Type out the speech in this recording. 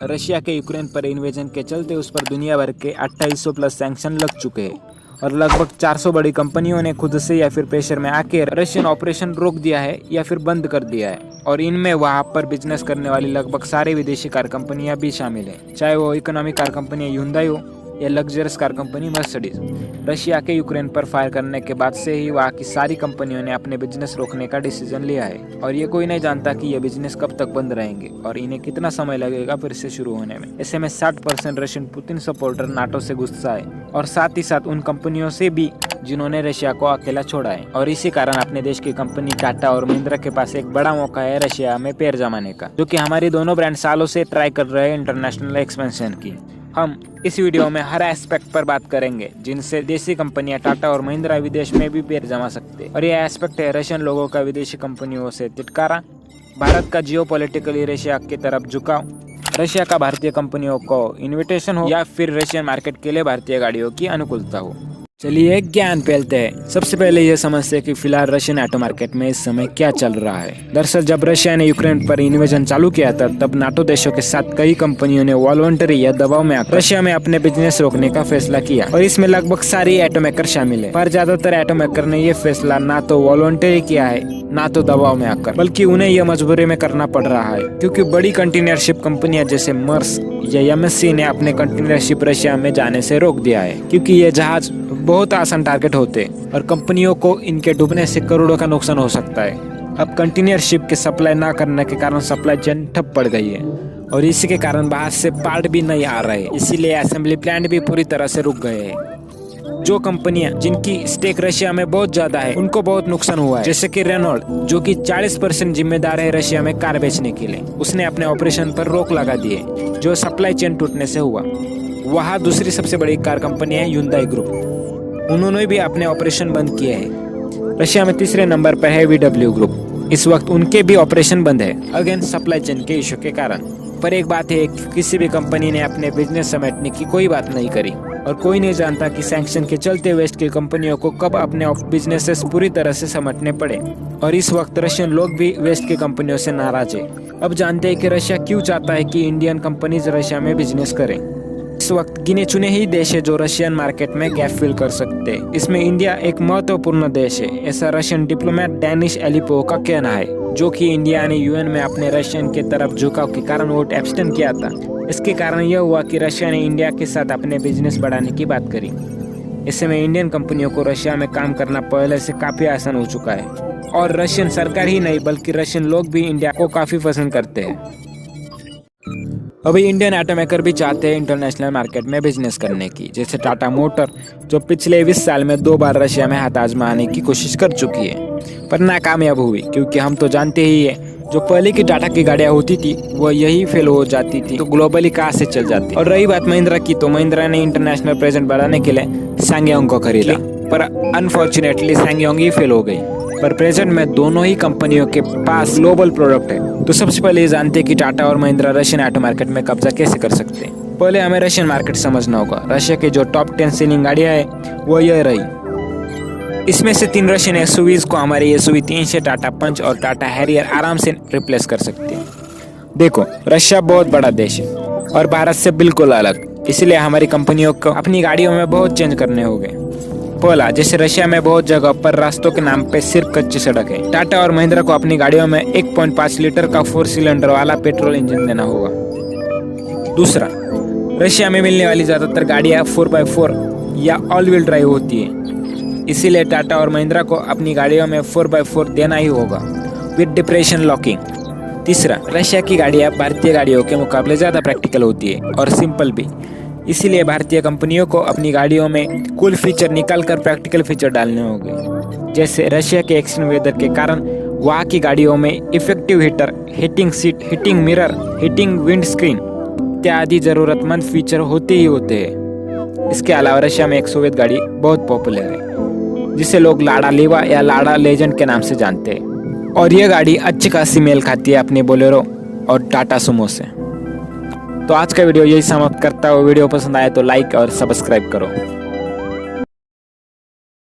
Russia के Ukraine पर invasion के चलते उस पर दुनिया भर के 2800 प्लस सैंक्शन लग चुके हैं और लगभग 400 बड़ी कंपनियों ने खुद से या फिर प्रेशर में आके रशियन ऑपरेशन रोक दिया है या फिर बंद कर दिया है। और इनमें वहां पर बिजनेस करने वाली लगभग सारी विदेशी कार कंपनियां भी शामिल हैं, चाहे वो इकोनॉमिक कार कंपनी Hyundai हो या luxurious car company Mercedes. Russia के यूक्रेन पर फायर करने के बाद से ही वहाँ की सारी कंपनियों ने अपने बिजनेस रोकने का डिसीजन लिया है और ये कोई नहीं जानता कि ये बिजनेस कब तक बंद रहेंगे और इन्हें कितना समय लगेगा फिर से शुरू होने में। ऐसे में 60% रशियन पुतिन सपोर्टर नाटो से गुस्सा है और साथ ही साथ उन कंपनियों से भी जिन्होंने रशिया को अकेला छोड़ा है। और इसी कारण अपने देश की कंपनी टाटा और महिंद्रा के पास एक बड़ा मौका है रशिया में पैर जमाने का, जो कि हमारी दोनों ब्रांड सालों से ट्राई कर रहे हैं इंटरनेशनल एक्सपेंशन की। हम इस वीडियो में हर एस्पेक्ट पर बात करेंगे जिनसे देसी कंपनियां टाटा और महिंद्रा विदेश में भी पैर जमा सकते हैं। और यह एस्पेक्ट है रशियन लोगों का विदेशी कंपनियों से तिटकारा, भारत का जियोपॉलिटिकली रशिया की तरफ झुकाव, रशिया का भारतीय कंपनियों को इन्विटेशन हो या फिर रशियन मार्केट के लिए भारतीय गाड़ियों की अनुकूलता हो। चलिए ज्ञान फैलते हैं। सबसे पहले यह समझते हैं कि फिलहाल रशियन ऑटो मार्केट में इस समय क्या चल रहा है। दरअसल जब रशिया ने यूक्रेन पर इन्वेजन चालू किया था तब नाटो देशों के साथ कई कंपनियों ने वॉलंटरी या दबाव में आकर रशिया में अपने बिजनेस रोकने का फैसला किया और इसमें लगभग सारी ऑटो मेकर शामिल है। पर ज्यादातर ऑटो मेकर ने यह फैसला ना तो वॉलंटरी किया है ना तो दबाव में आकर, बल्कि उन्हें यह मजबूरी में करना पड़ रहा है क्योंकि बड़ी कंटेनर शिप कंपनियां जैसे मर्स या MSC ने अपने कंटेनर शिप रशिया में जाने से रोक दिया है क्योंकि ये जहाज बहुत आसान टारगेट होते हैं और कंपनियों को इनके डूबने से करोड़ों का नुकसान हो सकता है। अब कंटेनर शिप के सप्लाई ना करने के कारण सप्लाई चेन ठप पड़ गई है और इसी के कारण बाहर से पार्ट भी नहीं आ रहे, इसीलिए असेंबली प्लांट भी पूरी तरह से रुक गए हैं। जो कंपनियां जिनकी स्टेक रशिया में बहुत ज्यादा है उनको बहुत नुकसान हुआ है, जैसे कि रेनॉल्ट जो कि 40% जिम्मेदार है रशिया में कार बेचने के लिए। उसने अपने ऑपरेशन पर रोक लगा दी है जो सप्लाई चेन टूटने से हुआ। वहाँ दूसरी सबसे बड़ी कार कंपनी है Hyundai ग्रुप, उन्होंने भी अपने ऑपरेशन बंद किए हैं। रशिया में तीसरे नंबर पर है VW ग्रुप, इस वक्त उनके भी ऑपरेशन बंद है, अगेन सप्लाई चेन के इशू के कारण। पर एक बात है कि किसी भी कंपनी ने अपने बिजनेस समेटने की कोई बात नहीं करी और कोई नहीं जानता कि सैंक्शन के चलते वेस्ट की कंपनियों को कब अपने बिजनेसेस पूरी तरह से समेटने पड़े। और इस वक्त रशियन लोग भी वेस्ट की कंपनियों से नाराज है। अब जानते हैं कि रशिया क्यों चाहता है कि इंडियन कंपनीज रशिया में बिजनेस करें। इस वक्त गिने चुने ही देश है जो रशियन मार्केट में गैप फिल कर सकते हैं। इसमें इंडिया एक महत्वपूर्ण देश है, ऐसा रशियन डिप्लोमेट डेनिस एलिपो का कहना है, जो कि इंडिया ने UN में अपने रशियन के तरफ झुकाव के कारण वोट एब्सटेन किया था। इसके कारण यह हुआ कि रशिया ने इंडिया के साथ अपने बिजनेस बढ़ाने की बात करी। ऐसे में इंडियन कंपनियों को रशिया में काम करना पहले से काफी आसान हो चुका है और रशियन सरकार ही नहीं बल्कि रशियन लोग भी इंडिया को काफी पसंद करते हैं। अभी इंडियन ऑटो मेकर भी चाहते हैं इंटरनेशनल मार्केट में बिजनेस करने की, जैसे टाटा मोटर जो पिछले 20 साल में 2 बार रशिया में हाथ आजमाने की कोशिश कर चुकी है पर नाकामयाब हुई, क्योंकि हम तो जानते ही है जो पहले की टाटा की गाड़ियां होती थी वो यही फेल हो जाती थी तो ग्लोबली कहाँ से चल जाती। और रही बात महिंद्रा की, तो महिंद्रा ने इंटरनेशनल प्रेजेंट बढ़ाने के लिए सैंगयोंग को खरीदा पर अनफॉर्चुनेटली सैंगयोंग ही फेल हो गई। पर प्रेजेंट में दोनों ही कंपनियों के पास ग्लोबल प्रोडक्ट है। तो सबसे पहले ये जानते हैं कि टाटा और महिंद्रा रशियन ऑटो मार्केट में कब्जा कैसे कर सकते हैं। पहले हमें रशियन मार्केट समझना होगा। रशिया की जो टॉप 10 सेलिंग गाड़ियां है वो यह रही। इसमें से 3 रशियन SUVs को हमारे SUV 300, टाटा पंच और टाटा हैरियर आराम से रिप्लेस कर सकते हैं। देखो, रशिया बहुत बड़ा देश है और भारत से बिल्कुल अलग, इसलिए हमारी कंपनियों को अपनी गाड़ियों में बहुत चेंज करने होंगे। पहला, जैसे रशिया में बहुत जगह पर रास्तों के नाम पे सिर्फ कच्ची सड़क है, टाटा और महिंद्रा को अपनी गाड़ियों में 1.5 लीटर का 4 सिलेंडर वाला पेट्रोल इंजन देना होगा। दूसरा, रशिया में मिलने वाली ज्यादातर गाड़ियां 4x4 या ऑल व्हील ड्राइव होती है, इसीलिए टाटा और महिंद्रा को अपनी गाड़ियों में 4x4 देना ही होगा विद डिप्रेशन लॉकिंग। तीसरा, रशिया की गाड़ियां भारतीय गाड़ियों के मुकाबले ज्यादा प्रैक्टिकल होती है और सिंपल भी, इसीलिए भारतीय कंपनियों को अपनी गाड़ियों में कूल फीचर निकालकर प्रैक्टिकल फीचर डालने होंगे। जैसे रशिया के एक्सट्रीम वेदर के कारण वहाँ की गाड़ियों में effective heater, heating seat, heating mirror, heating wind screen इत्यादि जरूरतमंद फीचर होते ही होते हैं। इसके अलावा रशिया में एक सोवियत गाड़ी बहुत पॉपुलर है जिसे लोग लाडा लेवा या लाडा लेजेंड के नाम से जानते हैं और यह गाड़ी अच्छी खासी मेल खाती है अपने बोलेरो और टाटा सुमो से। तो आज का वीडियो यही समाप्त करता हूँ। वीडियो पसंद आए तो लाइक और सब्सक्राइब करो।